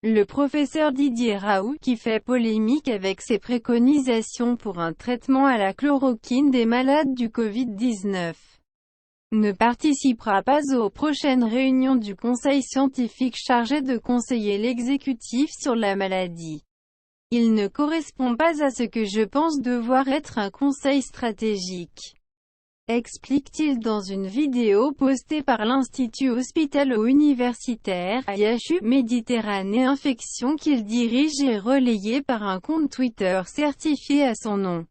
Le professeur Didier Raoult, qui fait polémique avec ses préconisations pour un traitement à la chloroquine des malades du Covid-19, ne participera pas aux prochaines réunions du Conseil scientifique chargé de conseiller l'exécutif sur la maladie. Il ne correspond pas à ce que je pense devoir être un conseil stratégique, explique-t-il dans une vidéo postée par l'Institut hospitalo-universitaire IHU Méditerranée Infection qu'il dirige et relayé par un compte Twitter certifié à son nom.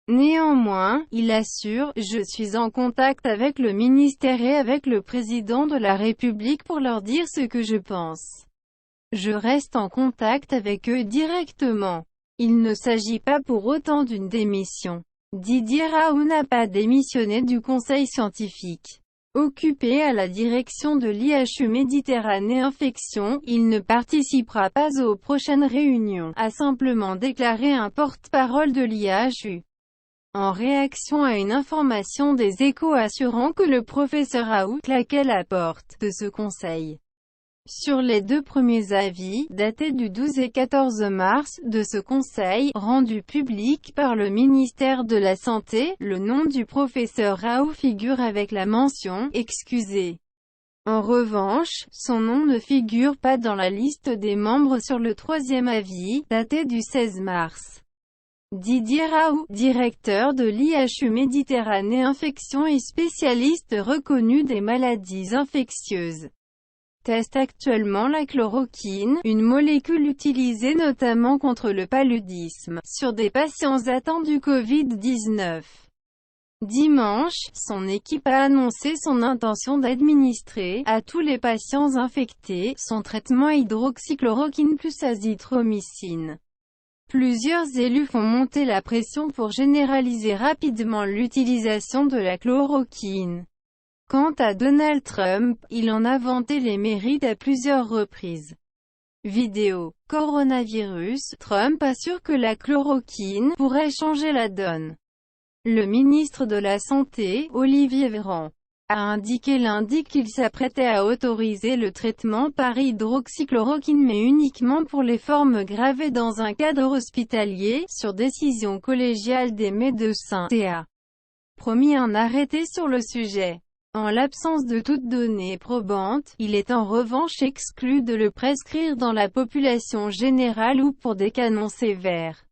Néanmoins, il assure « Je suis en contact avec le ministère et avec le président de la République pour leur dire ce que je pense. Je reste en contact avec eux directement. Il ne s'agit pas pour autant d'une démission. » Didier Raoult n'a pas démissionné du conseil scientifique. Occupé à la direction de l'IHU Méditerranée Infection, il ne participera pas aux prochaines réunions, a simplement déclaré un porte-parole de l'IHU. En réaction à une information des Échos assurant que le professeur Raoult claquait la porte de ce conseil. Sur les deux premiers avis, datés du 12 et 14 mars, de ce conseil, rendu public par le ministère de la Santé, le nom du professeur Raoult figure avec la mention « Excusez ». En revanche, son nom ne figure pas dans la liste des membres sur le troisième avis, daté du 16 mars. Didier Raoult, directeur de l'IHU Méditerranée Infection et spécialiste reconnu des maladies infectieuses, teste actuellement la chloroquine, une molécule utilisée notamment contre le paludisme, sur des patients atteints du Covid-19. Dimanche, son équipe a annoncé son intention d'administrer, à tous les patients infectés, son traitement hydroxychloroquine plus azithromycine. Plusieurs élus font monter la pression pour généraliser rapidement l'utilisation de la chloroquine. Quant à Donald Trump, il en a vanté les mérites à plusieurs reprises. Vidéo. Coronavirus, Trump assure que la chloroquine pourrait changer la donne. Le ministre de la Santé, Olivier Véran, a indiqué lundi qu'il s'apprêtait à autoriser le traitement par hydroxychloroquine mais uniquement pour les formes gravées dans un cadre hospitalier, sur décision collégiale des médecins, et a promis un arrêté sur le sujet. En l'absence de toute donnée probante, il est en revanche exclu de le prescrire dans la population générale ou pour des cas non sévères.